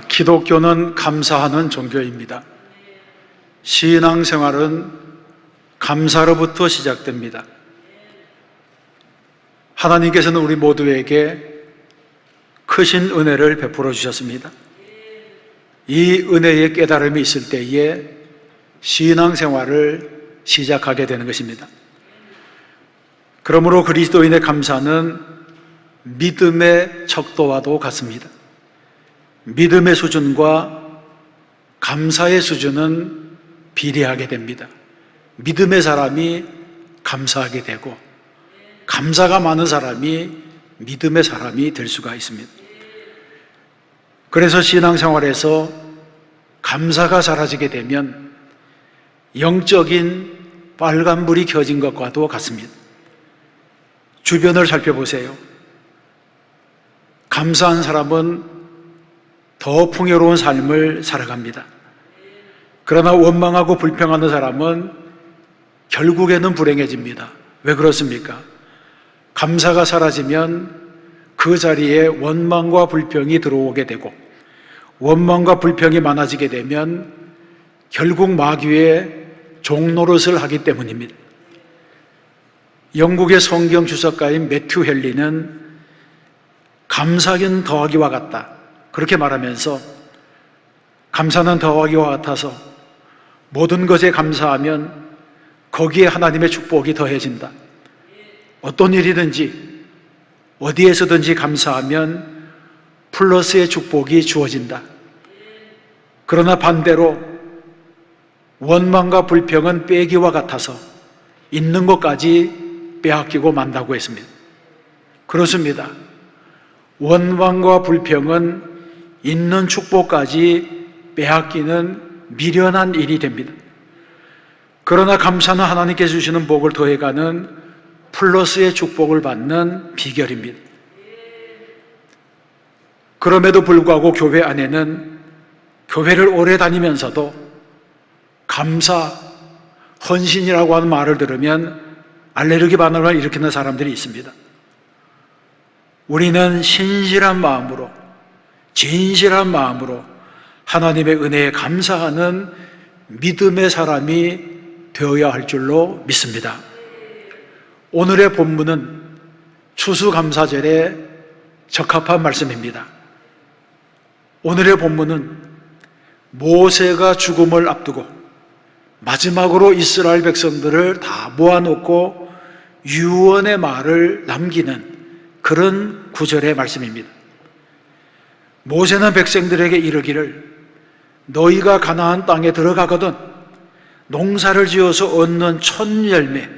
기독교는 감사하는 종교입니다. 신앙생활은 감사로부터 시작됩니다. 하나님께서는 우리 모두에게 크신 은혜를 베풀어 주셨습니다. 이 은혜의 깨달음이 있을 때에 신앙생활을 시작하게 되는 것입니다. 그러므로 그리스도인의 감사는 믿음의 척도와도 같습니다. 믿음의 수준과 감사의 수준은 비례하게 됩니다. 믿음의 사람이 감사하게 되고 감사가 많은 사람이 믿음의 사람이 될 수가 있습니다. 그래서 신앙생활에서 감사가 사라지게 되면 영적인 빨간불이 켜진 것과도 같습니다. 주변을 살펴보세요. 감사한 사람은 더 풍요로운 삶을 살아갑니다. 그러나 원망하고 불평하는 사람은 결국에는 불행해집니다. 왜 그렇습니까? 감사가 사라지면 그 자리에 원망과 불평이 들어오게 되고 원망과 불평이 많아지게 되면 결국 마귀의 종노릇을 하기 때문입니다. 영국의 성경 주석가인 매튜 헨리는 감사는 더하기와 같다, 그렇게 말하면서 감사는 더하기와 같아서 모든 것에 감사하면 거기에 하나님의 축복이 더해진다. 어떤 일이든지 어디에서든지 감사하면 플러스의 축복이 주어진다. 그러나 반대로 원망과 불평은 빼기와 같아서 있는 것까지 빼앗기고 만다고 했습니다. 그렇습니다. 원망과 불평은 있는 축복까지 빼앗기는 미련한 일이 됩니다. 그러나 감사는 하나님께서 주시는 복을 더해가는 플러스의 축복을 받는 비결입니다. 그럼에도 불구하고 교회 안에는 교회를 오래 다니면서도 감사, 헌신이라고 하는 말을 들으면 알레르기 반응을 일으키는 사람들이 있습니다. 우리는 신실한 마음으로, 진실한 마음으로 하나님의 은혜에 감사하는 믿음의 사람이 되어야 할 줄로 믿습니다. 오늘의 본문은 추수감사절에 적합한 말씀입니다. 오늘의 본문은 모세가 죽음을 앞두고 마지막으로 이스라엘 백성들을 다 모아놓고 유언의 말을 남기는 그런 구절의 말씀입니다. 모세는 백성들에게 이르기를 너희가 가나안 땅에 들어가거든 농사를 지어서 얻는 첫 열매,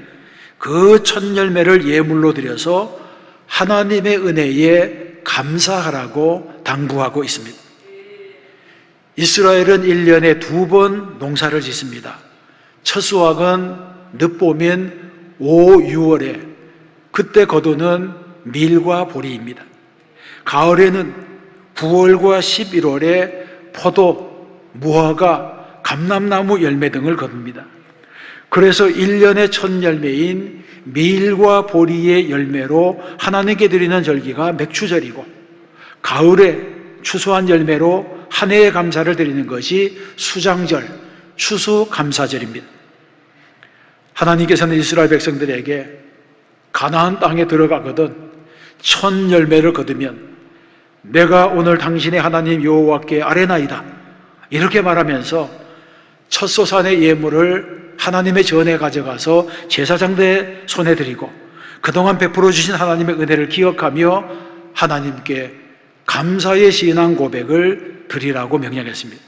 그 첫 열매를 예물로 드려서 하나님의 은혜에 감사하라고 당부하고 있습니다. 이스라엘은 1년에 2번 농사를 짓습니다. 첫 수확은 늦봄인 5, 6월에 그때 거두는 밀과 보리입니다. 가을에는 9월과 11월에 포도, 무화과, 감람나무 열매 등을 거둡니다. 그래서 1년의 첫 열매인 밀과 보리의 열매로 하나님께 드리는 절기가 맥추절이고 가을에 추수한 열매로 한 해의 감사를 드리는 것이 수장절, 추수감사절입니다. 하나님께서는 이스라엘 백성들에게 가나안 땅에 들어가거든 첫 열매를 거두면 내가 오늘 당신의 하나님 여호와께 아뢰나이다, 이렇게 말하면서 첫 소산의 예물을 하나님의 전에 가져가서 제사장들의 손에 드리고 그동안 베풀어 주신 하나님의 은혜를 기억하며 하나님께 감사의 신앙 고백을 드리라고 명령했습니다.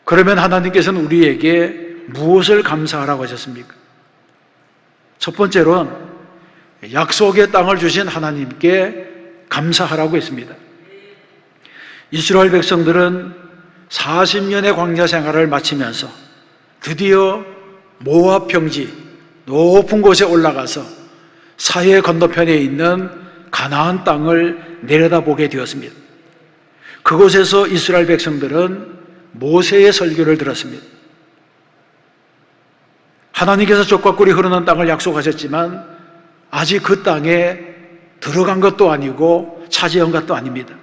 그러면 하나님께서는 우리에게 무엇을 감사하라고 하셨습니까? 첫 번째로는 약속의 땅을 주신 하나님께 감사하라고 했습니다. 이스라엘 백성들은 40년의 광야 생활을 마치면서 드디어 모압 평지 높은 곳에 올라가서 사해 건너편에 있는 가나안 땅을 내려다보게 되었습니다. 그곳에서 이스라엘 백성들은 모세의 설교를 들었습니다. 하나님께서 젖과 꿀이 흐르는 땅을 약속하셨지만 아직 그 땅에 들어간 것도 아니고 차지한 것도 아닙니다.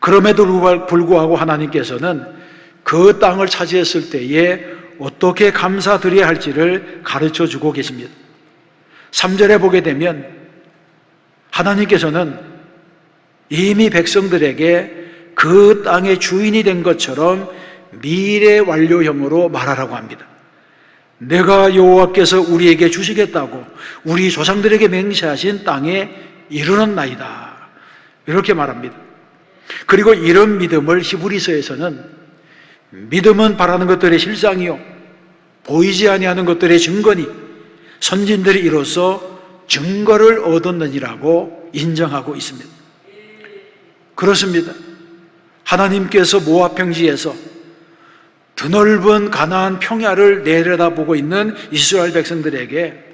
그럼에도 불구하고 하나님께서는 그 땅을 차지했을 때에 어떻게 감사드려야 할지를 가르쳐 주고 계십니다. 3절에 보게 되면 하나님께서는 이미 백성들에게 그 땅의 주인이 된 것처럼 미래 완료형으로 말하라고 합니다. 내가 여호와께서 우리에게 주시겠다고 우리 조상들에게 맹세하신 땅에 이르렀나이다, 이렇게 말합니다. 그리고 이런 믿음을 히브리서에서는 믿음은 바라는 것들의 실상이요 보이지 아니하는 것들의 증거니 선진들이 이로써 증거를 얻었느니라고 인정하고 있습니다. 그렇습니다. 하나님께서 모압 평지에서 드넓은 가나안 평야를 내려다보고 있는 이스라엘 백성들에게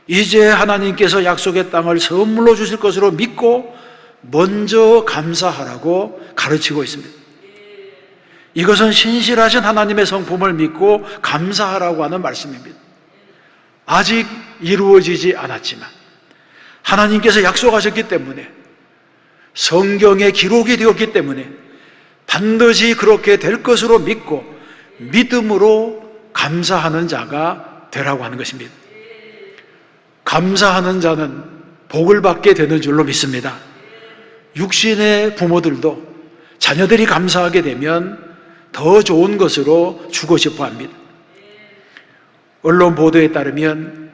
이제 하나님께서 약속의 땅을 선물로 주실 것으로 믿고 먼저 감사하라고 가르치고 있습니다. 이것은 신실하신 하나님의 성품을 믿고 감사하라고 하는 말씀입니다. 아직 이루어지지 않았지만 하나님께서 약속하셨기 때문에, 성경에 기록이 되었기 때문에 반드시 그렇게 될 것으로 믿고 믿음으로 감사하는 자가 되라고 하는 것입니다. 감사하는 자는 복을 받게 되는 줄로 믿습니다. 육신의 부모들도 자녀들이 감사하게 되면 더 좋은 것으로 주고 싶어 합니다. 언론 보도에 따르면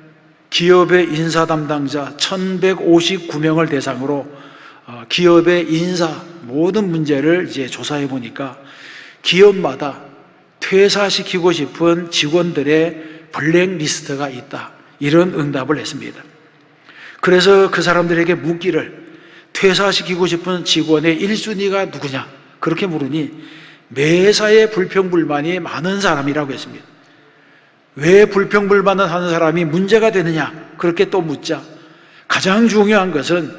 기업의 인사 담당자 1159명을 대상으로 기업의 인사 모든 문제를 이제 조사해 보니까 기업마다 퇴사시키고 싶은 직원들의 블랙리스트가 있다, 이런 응답을 했습니다. 그래서 그 사람들에게 묻기를 퇴사시키고 싶은 직원의 1순위가 누구냐 그렇게 물으니 매사에 불평불만이 많은 사람이라고 했습니다. 왜 불평불만을 하는 사람이 문제가 되느냐 그렇게 또 묻자 가장 중요한 것은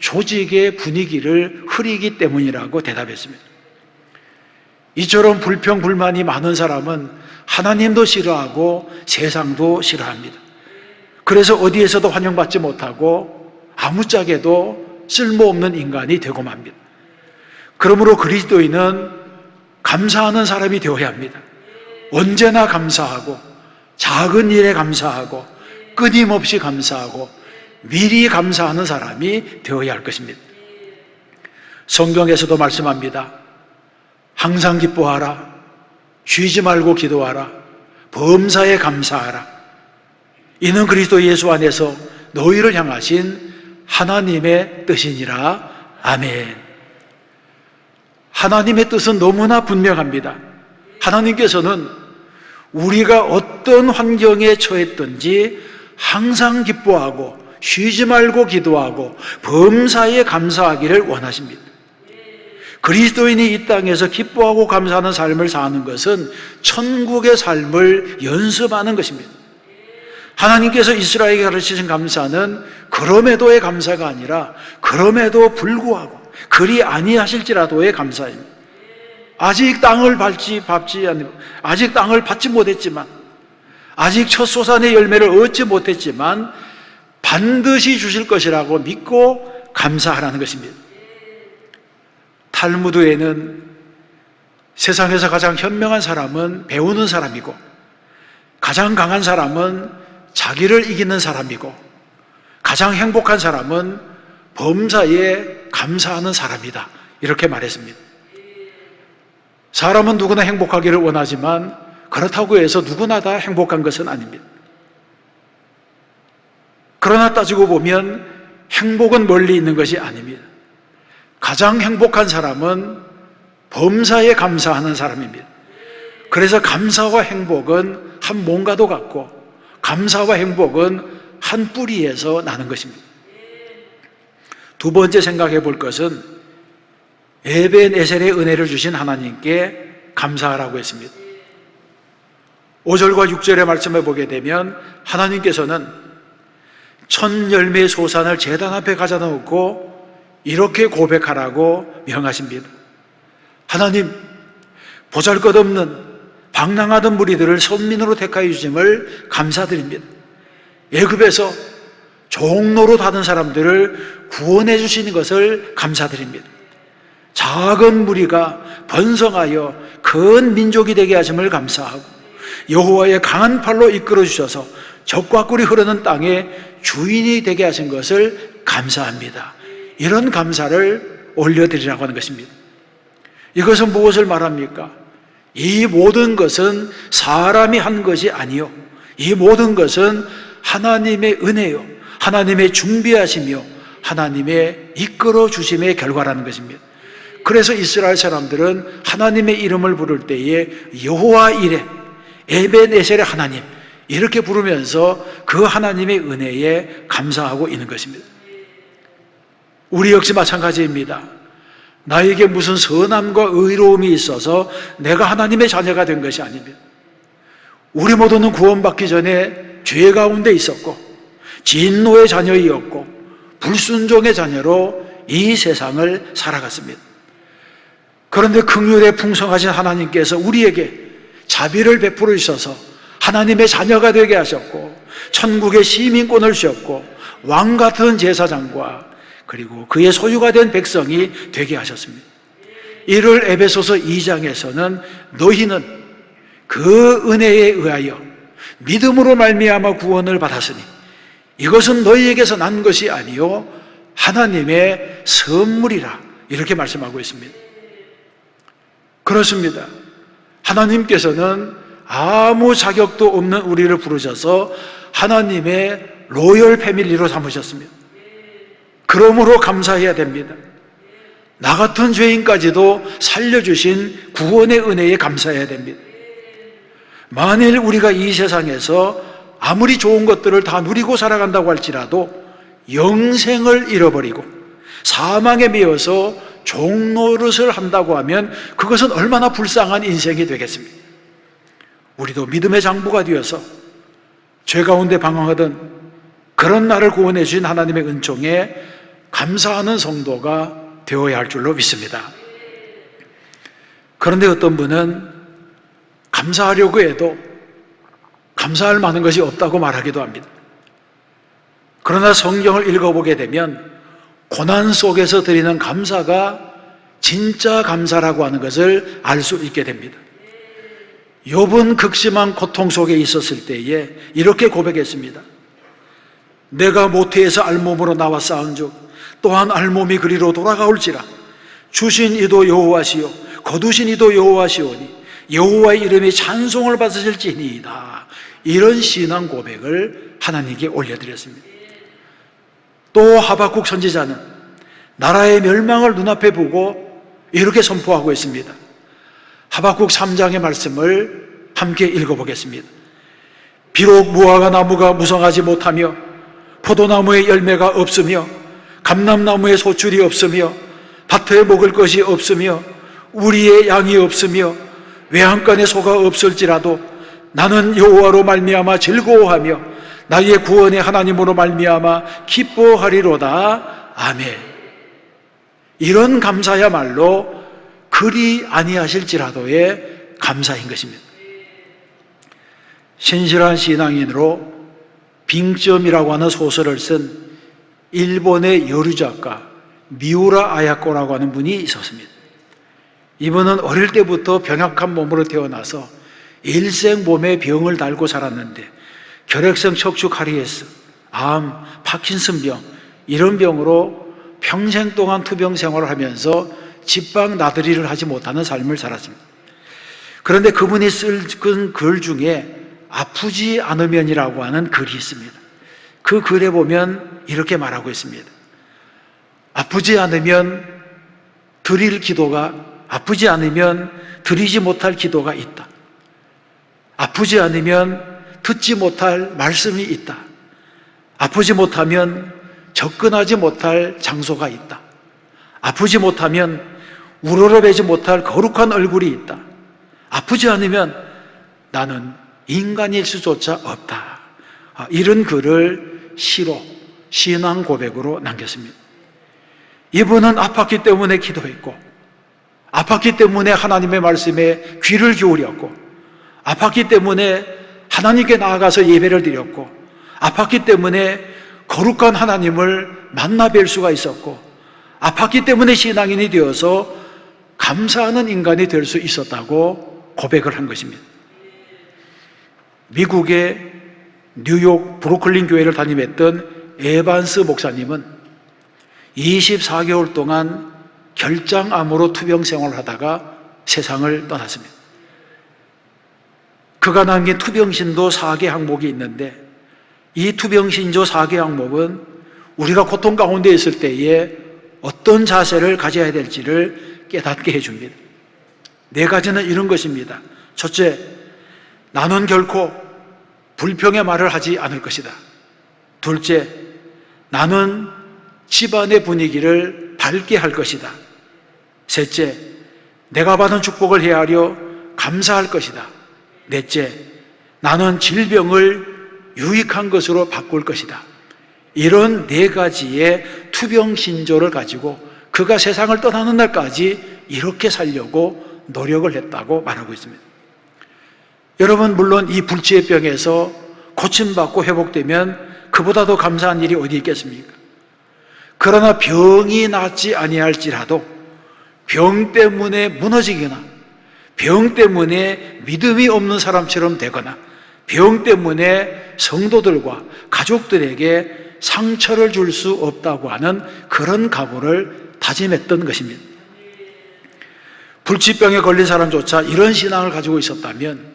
조직의 분위기를 흐리기 때문이라고 대답했습니다. 이처럼 불평불만이 많은 사람은 하나님도 싫어하고 세상도 싫어합니다. 그래서 어디에서도 환영받지 못하고 아무짝에도 쓸모없는 인간이 되고 맙니다. 그러므로 그리스도인은 감사하는 사람이 되어야 합니다. 언제나 감사하고 작은 일에 감사하고 끊임없이 감사하고 미리 감사하는 사람이 되어야 할 것입니다. 성경에서도 말씀합니다. 항상 기뻐하라, 쉬지 말고 기도하라, 범사에 감사하라. 이는 그리스도 예수 안에서 너희를 향하신 하나님의 뜻이니라. 아멘. 하나님의 뜻은 너무나 분명합니다. 하나님께서는 우리가 어떤 환경에 처했든지 항상 기뻐하고 쉬지 말고 기도하고 범사에 감사하기를 원하십니다. 그리스도인이 이 땅에서 기뻐하고 감사하는 삶을 사는 것은 천국의 삶을 연습하는 것입니다. 하나님께서 이스라엘에게 가르치신 감사는 그럼에도의 감사가 아니라 그럼에도 불구하고 그리 아니하실지라도의 감사입니다. 아직 땅을 아직 땅을 받지 못했지만, 아직 첫 소산의 열매를 얻지 못했지만 반드시 주실 것이라고 믿고 감사하라는 것입니다. 탈무드에는 세상에서 가장 현명한 사람은 배우는 사람이고, 가장 강한 사람은 자기를 이기는 사람이고, 가장 행복한 사람은 범사에 감사하는 사람이다, 이렇게 말했습니다. 사람은 누구나 행복하기를 원하지만 그렇다고 해서 누구나 다 행복한 것은 아닙니다. 그러나 따지고 보면 행복은 멀리 있는 것이 아닙니다. 가장 행복한 사람은 범사에 감사하는 사람입니다. 그래서 감사와 행복은 한 몸과도 같고 감사와 행복은 한 뿌리에서 나는 것입니다. 두 번째 생각해 볼 것은 에벤에셀의 은혜를 주신 하나님께 감사하라고 했습니다. 5절과 6절의 말씀을 보게 되면 하나님께서는 천 열매의 소산을 제단 앞에 가져다 놓고 이렇게 고백하라고 명하십니다. 하나님, 보잘것없는 방랑하던 무리들을 선민으로 택하여 주심을 감사드립니다. 애굽에서 종로로 하던 사람들을 구원해 주시는 것을 감사드립니다. 작은 무리가 번성하여 큰 민족이 되게 하심을 감사하고 여호와의 강한 팔로 이끌어 주셔서 적과 꿀이 흐르는 땅에 주인이 되게 하신 것을 감사합니다. 이런 감사를 올려드리라고 하는 것입니다. 이것은 무엇을 말합니까? 이 모든 것은 사람이 한 것이 아니요, 이 모든 것은 하나님의 은혜요, 하나님의 준비하시며 하나님의 이끌어 주심의 결과라는 것입니다. 그래서 이스라엘 사람들은 하나님의 이름을 부를 때에 여호와 이레, 에벤에셀의 하나님, 이렇게 부르면서 그 하나님의 은혜에 감사하고 있는 것입니다. 우리 역시 마찬가지입니다. 나에게 무슨 선함과 의로움이 있어서 내가 하나님의 자녀가 된 것이 아닙니다. 우리 모두는 구원받기 전에 죄 가운데 있었고 진노의 자녀이었고 불순종의 자녀로 이 세상을 살아갔습니다. 그런데 긍휼에 풍성하신 하나님께서 우리에게 자비를 베풀어 주셔서 하나님의 자녀가 되게 하셨고 천국의 시민권을 주셨고 왕 같은 제사장과 그리고 그의 소유가 된 백성이 되게 하셨습니다. 이를 에베소서 2장에서는 너희는 그 은혜에 의하여 믿음으로 말미암아 구원을 받았으니 이것은 너희에게서 난 것이 아니요 하나님의 선물이라, 이렇게 말씀하고 있습니다. 그렇습니다. 하나님께서는 아무 자격도 없는 우리를 부르셔서 하나님의 로열 패밀리로 삼으셨습니다. 그러므로 감사해야 됩니다. 나 같은 죄인까지도 살려주신 구원의 은혜에 감사해야 됩니다. 만일 우리가 이 세상에서 아무리 좋은 것들을 다 누리고 살아간다고 할지라도 영생을 잃어버리고 사망에 매여서 종노릇을 한다고 하면 그것은 얼마나 불쌍한 인생이 되겠습니까? 우리도 믿음의 장부가 되어서 죄 가운데 방황하던 그런 나를 구원해 주신 하나님의 은총에 감사하는 성도가 되어야 할 줄로 믿습니다. 그런데 어떤 분은 감사하려고 해도 감사할 만한 것이 없다고 말하기도 합니다. 그러나 성경을 읽어보게 되면 고난 속에서 드리는 감사가 진짜 감사라고 하는 것을 알 수 있게 됩니다. 욥은 극심한 고통 속에 있었을 때에 이렇게 고백했습니다. 내가 모태에서 알몸으로 나와 싸운즉 또한 알몸이 그리로 돌아가올지라. 주신 이도 여호와시요 거두신 이도 여호와시오니 여호와의 이름이 찬송을 받으실지니이다. 이런 신앙 고백을 하나님께 올려드렸습니다. 또 하박국 선지자는 나라의 멸망을 눈앞에 보고 이렇게 선포하고 있습니다. 하박국 3장의 말씀을 함께 읽어보겠습니다. 비록 무화과 나무가 무성하지 못하며 포도나무에 열매가 없으며 감람나무에 소출이 없으며 밭에 먹을 것이 없으며 우리의 양이 없으며 외양간에 소가 없을지라도 나는 여호와로 말미암아 즐거워하며 나의 구원의 하나님으로 말미암아 기뻐하리로다. 아멘. 이런 감사야말로 그리 아니하실지라도의 감사인 것입니다. 신실한 신앙인으로 빙점이라고 하는 소설을 쓴 일본의 여류작가 미우라 아야코라고 하는 분이 있었습니다. 이분은 어릴 때부터 병약한 몸으로 태어나서 일생 몸에 병을 달고 살았는데 결핵성 척추 카리에스, 암, 파킨슨병 이런 병으로 평생 동안 투병 생활을 하면서 집방 나들이를 하지 못하는 삶을 살았습니다. 그런데 그분이 쓴 글 중에 아프지 않으면이라고 하는 글이 있습니다. 그 글에 보면 이렇게 말하고 있습니다. 아프지 않으면 아프지 않으면 드리지 못할 기도가 있다. 아프지 않으면 듣지 못할 말씀이 있다. 아프지 못하면 접근하지 못할 장소가 있다. 아프지 못하면 우러러매지 못할 거룩한 얼굴이 있다. 아프지 않으면 나는 인간일 수조차 없다. 이런 글을 시로 신앙 고백으로 남겼습니다. 이분은 아팠기 때문에 기도했고 아팠기 때문에 하나님의 말씀에 귀를 기울였고 아팠기 때문에 하나님께 나아가서 예배를 드렸고 아팠기 때문에 거룩한 하나님을 만나 뵐 수가 있었고 아팠기 때문에 신앙인이 되어서 감사하는 인간이 될 수 있었다고 고백을 한 것입니다. 미국의 뉴욕 브루클린 교회를 담임했던 에반스 목사님은 24개월 동안 결장암으로 투병 생활을 하다가 세상을 떠났습니다. 그가 남긴 투병신도 4개 항목이 있는데, 이 투병신조 4개 항목은 우리가 고통 가운데 있을 때에 어떤 자세를 가져야 될지를 깨닫게 해줍니다. 4가지는 이런 것입니다. 첫째, 나는 결코 불평의 말을 하지 않을 것이다. 둘째, 나는 집안의 분위기를 밝게 할 것이다. 셋째, 내가 받은 축복을 헤아려 감사할 것이다. 넷째, 나는 질병을 유익한 것으로 바꿀 것이다. 이런 4가지의 투병신조를 가지고 그가 세상을 떠나는 날까지 이렇게 살려고 노력을 했다고 말하고 있습니다. 여러분, 물론 이 불치의 병에서 고침받고 회복되면 그보다 더 감사한 일이 어디 있겠습니까? 그러나 병이 낫지 아니할지라도 병 때문에 무너지거나, 병 때문에 믿음이 없는 사람처럼 되거나, 병 때문에 성도들과 가족들에게 상처를 줄 수 없다고 하는 그런 각오를 다짐했던 것입니다. 불치병에 걸린 사람조차 이런 신앙을 가지고 있었다면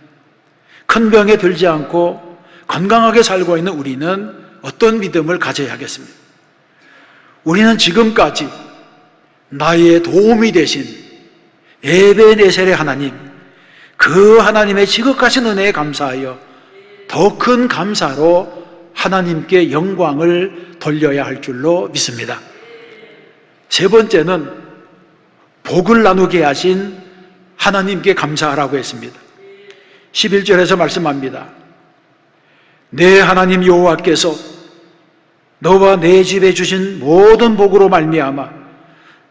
큰 병에 들지 않고 건강하게 살고 있는 우리는 어떤 믿음을 가져야 하겠습니까? 우리는 지금까지 나의 도움이 되신 에베네셀의 하나님, 그 하나님의 지극하신 은혜에 감사하여 더 큰 감사로 하나님께 영광을 돌려야 할 줄로 믿습니다. 세 번째는 복을 나누게 하신 하나님께 감사하라고 했습니다. 11절에서 말씀합니다. 내 하나님 여호와께서 너와 내 집에 주신 모든 복으로 말미암아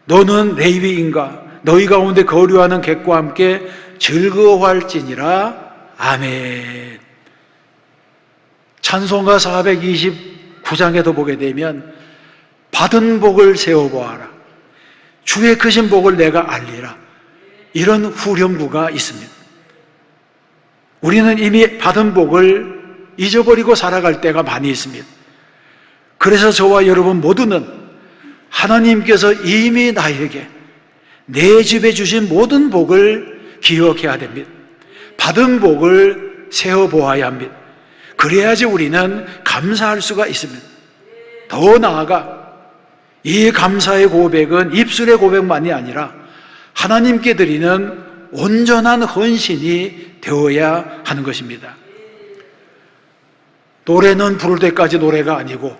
너는 레위인과 너희 가운데 거류하는 객과 함께 즐거워할지니라. 아멘. 찬송가 429장에도 보게 되면 받은 복을 세어보아라, 주의 크신 복을 내가 알리라, 이런 후렴구가 있습니다. 우리는 이미 받은 복을 잊어버리고 살아갈 때가 많이 있습니다. 그래서 저와 여러분 모두는 하나님께서 이미 나에게 내 집에 주신 모든 복을 기억해야 됩니다. 받은 복을 세어보아야 합니다. 그래야지 우리는 감사할 수가 있습니다. 더 나아가 이 감사의 고백은 입술의 고백만이 아니라 하나님께 드리는 온전한 헌신이 되어야 하는 것입니다. 노래는 부를 때까지 노래가 아니고,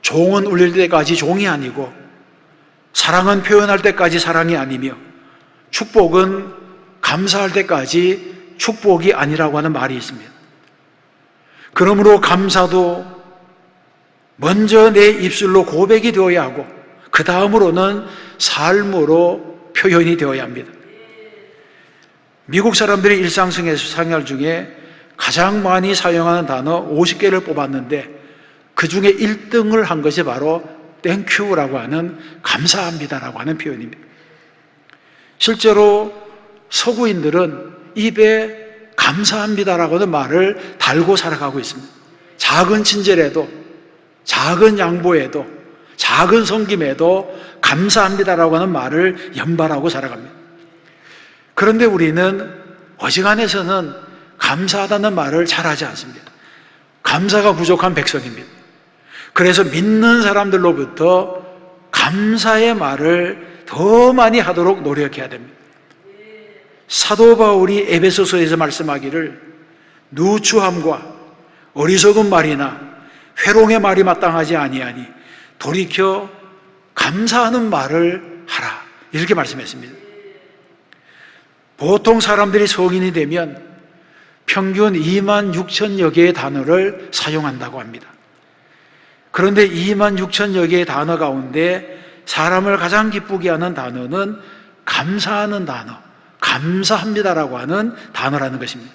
종은 울릴 때까지 종이 아니고, 사랑은 표현할 때까지 사랑이 아니며, 축복은 감사할 때까지 축복이 아니라고 하는 말이 있습니다. 그러므로 감사도 먼저 내 입술로 고백이 되어야 하고, 그 다음으로는 삶으로 표현이 되어야 합니다. 미국 사람들의 일상생활 중에 가장 많이 사용하는 단어 50개를 뽑았는데 그 중에 1등을 한 것이 바로 땡큐라고 하는 감사합니다라고 하는 표현입니다. 실제로 서구인들은 입에 감사합니다라고 하는 말을 달고 살아가고 있습니다. 작은 친절에도, 작은 양보에도, 작은 섬김에도 감사합니다라고 하는 말을 연발하고 살아갑니다. 그런데 우리는 어지간해서는 감사하다는 말을 잘하지 않습니다. 감사가 부족한 백성입니다. 그래서 믿는 사람들로부터 감사의 말을 더 많이 하도록 노력해야 됩니다. 사도 바울이 에베소서에서 말씀하기를 누추함과 어리석은 말이나 회롱의 말이 마땅하지 아니하니 돌이켜 감사하는 말을 하라, 이렇게 말씀했습니다. 보통 사람들이 성인이 되면 평균 26,000여 개의 단어를 사용한다고 합니다. 그런데 26,000여 개의 단어 가운데 사람을 가장 기쁘게 하는 단어는 감사하는 단어, 감사합니다라고 하는 단어라는 것입니다.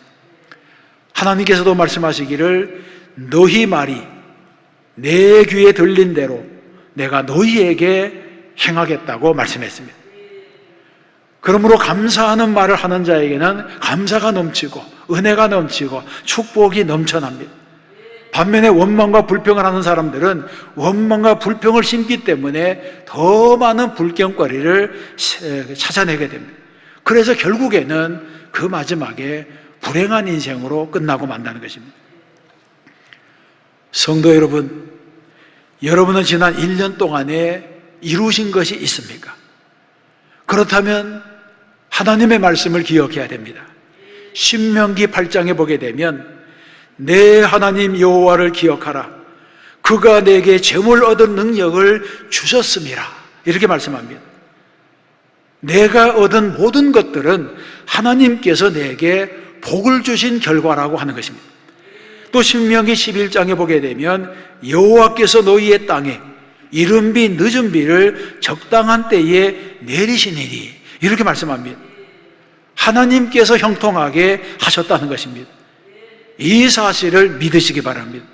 하나님께서도 말씀하시기를 너희 말이 내 귀에 들린 대로 내가 너희에게 행하겠다고 말씀했습니다. 그러므로 감사하는 말을 하는 자에게는 감사가 넘치고 은혜가 넘치고 축복이 넘쳐납니다. 반면에 원망과 불평을 하는 사람들은 원망과 불평을 심기 때문에 더 많은 불경거리를 찾아내게 됩니다. 그래서 결국에는 그 마지막에 불행한 인생으로 끝나고 만다는 것입니다. 성도 여러분, 여러분은 지난 1년 동안에 이루신 것이 있습니까? 그렇다면 하나님의 말씀을 기억해야 됩니다. 신명기 8장에 보게 되면 내 하나님 여호와를 기억하라. 그가 내게 재물 얻은 능력을 주셨음이라. 이렇게 말씀합니다. 내가 얻은 모든 것들은 하나님께서 내게 복을 주신 결과라고 하는 것입니다. 또 신명기 11장에 보게 되면 여호와께서 너희의 땅에 이른 비 늦은 비를 적당한 때에 내리시니니 이렇게 말씀합니다. 하나님께서 형통하게 하셨다는 것입니다. 이 사실을 믿으시기 바랍니다.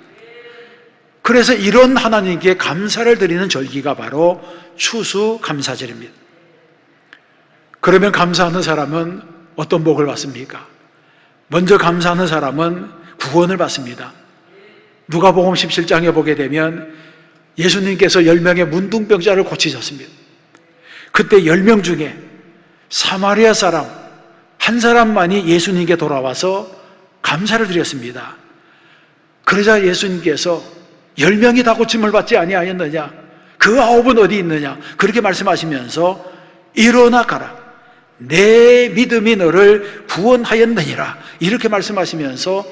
그래서 이런 하나님께 감사를 드리는 절기가 바로 추수감사절입니다. 그러면 감사하는 사람은 어떤 복을 받습니까? 먼저 감사하는 사람은 구원을 받습니다. 누가복음 17장에 보게 되면 예수님께서 10명의 문둥병자를 고치셨습니다. 그때 10명 중에 사마리아 사람 한 사람만이 예수님께 돌아와서 감사를 드렸습니다. 그러자 예수님께서 10명이 다 고침을 받지 아니하였느냐? 그 9은 어디 있느냐? 그렇게 말씀하시면서 일어나 가라. 내 믿음이 너를 구원하였느니라. 이렇게 말씀하시면서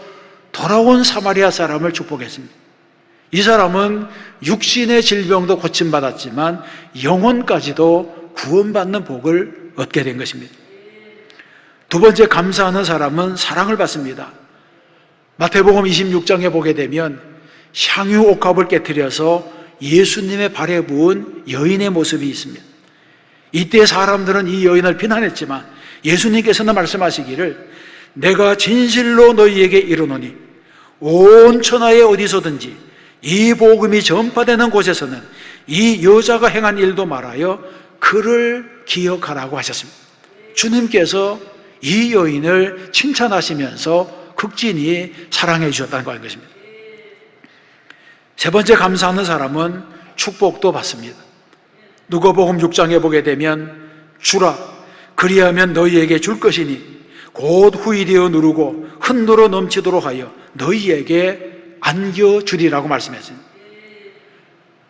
돌아온 사마리아 사람을 축복했습니다. 이 사람은 육신의 질병도 고침받았지만 영혼까지도 구원받는 복을 얻게 된 것입니다. 두 번째, 감사하는 사람은 사랑을 받습니다. 마태복음 26장에 보게 되면 향유 옥합을 깨뜨려서 예수님의 발에 부은 여인의 모습이 있습니다. 이때 사람들은 이 여인을 비난했지만 예수님께서는 말씀하시기를 내가 진실로 너희에게 이르노니 온 천하에 어디서든지 이 복음이 전파되는 곳에서는 이 여자가 행한 일도 말하여 그를 기억하라고 하셨습니다. 주님께서 이 여인을 칭찬하시면서 극진히 사랑해 주셨다는 것입니다. 세 번째, 감사하는 사람은 축복도 받습니다. 누가복음 6장에 보게 되면 주라 그리하면 너희에게 줄 것이니 곧 후일이여 누르고 흔들어 넘치도록 하여 너희에게 안겨주리라고 말씀했습니다.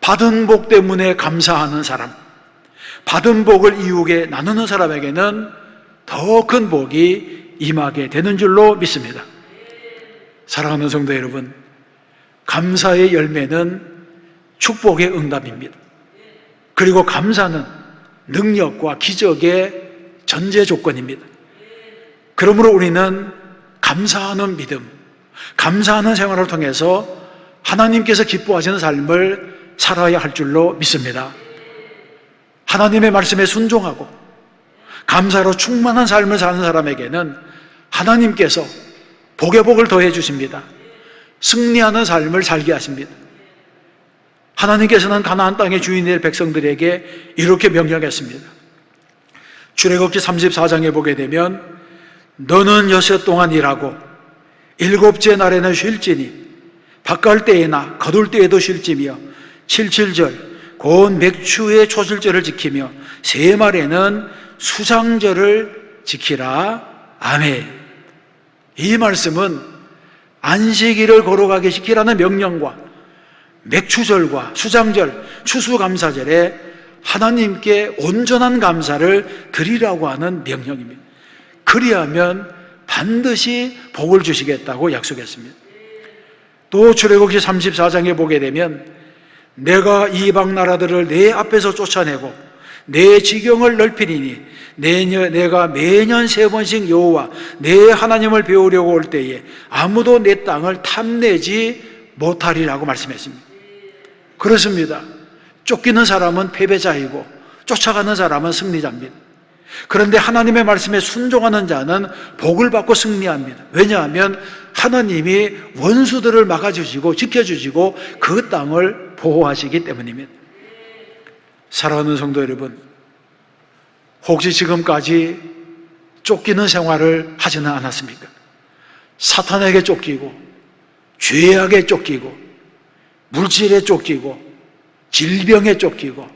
받은 복 때문에 감사하는 사람, 받은 복을 이웃에 나누는 사람에게는 더 큰 복이 임하게 되는 줄로 믿습니다. 사랑하는 성도 여러분, 감사의 열매는 축복의 응답입니다. 그리고 감사는 능력과 기적의 전제 조건입니다. 그러므로 우리는 감사하는 믿음, 감사하는 생활을 통해서 하나님께서 기뻐하시는 삶을 살아야 할 줄로 믿습니다. 하나님의 말씀에 순종하고 감사로 충만한 삶을 사는 사람에게는 하나님께서 복의 복을 더해 주십니다. 승리하는 삶을 살게 하십니다. 하나님께서는 가나안 땅의 주인이 될 백성들에게 이렇게 명령했습니다. 출애굽기 34장에 보게 되면 너는 여섯 동안 일하고 일곱째 날에는 쉴지니 밭갈 때에나 거둘 때에도 쉴지며 칠칠절 곧 맥추의 초실절을 지키며 세 말에는 수장절을 지키라. 아멘. 이 말씀은 안식일을 걸어가게 시키라는 명령과 맥추절과 수장절, 추수감사절에 하나님께 온전한 감사를 드리라고 하는 명령입니다. 그리하면 반드시 복을 주시겠다고 약속했습니다. 또 출애굽기 34장에 보게 되면 내가 이방 나라들을 내 앞에서 쫓아내고 내 지경을 넓히리니 내가 매년 3번씩 여호와 내 하나님을 배우려고 올 때에 아무도 내 땅을 탐내지 못하리라고 말씀했습니다. 그렇습니다. 쫓기는 사람은 패배자이고 쫓아가는 사람은 승리자입니다. 그런데 하나님의 말씀에 순종하는 자는 복을 받고 승리합니다. 왜냐하면 하나님이 원수들을 막아주시고 지켜주시고 그 땅을 보호하시기 때문입니다. 사랑하는 성도 여러분, 혹시 지금까지 쫓기는 생활을 하지는 않았습니까? 사탄에게 쫓기고, 죄악에 쫓기고, 물질에 쫓기고, 질병에 쫓기고,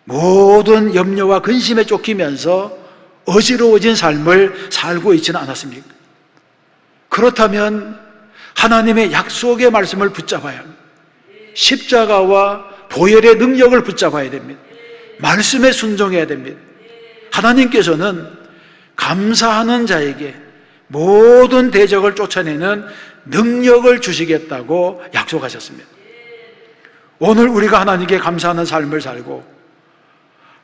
모든 염려와 근심에 쫓기면서 어지러워진 삶을 살고 있지는 않았습니까? 그렇다면 하나님의 약속의 말씀을 붙잡아야 합니다. 십자가와 보혈의 능력을 붙잡아야 됩니다. 말씀에 순종해야 됩니다. 하나님께서는 감사하는 자에게 모든 대적을 쫓아내는 능력을 주시겠다고 약속하셨습니다. 오늘 우리가 하나님께 감사하는 삶을 살고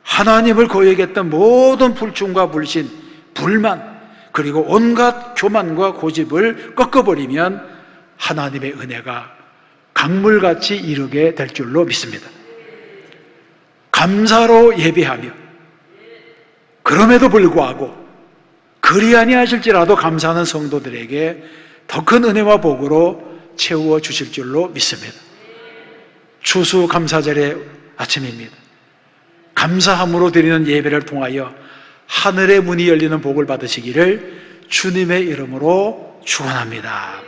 하나님을 거역했던 모든 불충과 불신, 불만, 그리고 온갖 교만과 고집을 꺾어버리면 하나님의 은혜가 강물같이 이르게 될 줄로 믿습니다. 감사로 예배하며 그럼에도 불구하고 그리 아니하실지라도 감사하는 성도들에게 더 큰 은혜와 복으로 채워 주실 줄로 믿습니다. 추수감사절의 아침입니다. 감사함으로 드리는 예배를 통하여 하늘의 문이 열리는 복을 받으시기를 주님의 이름으로 축원합니다.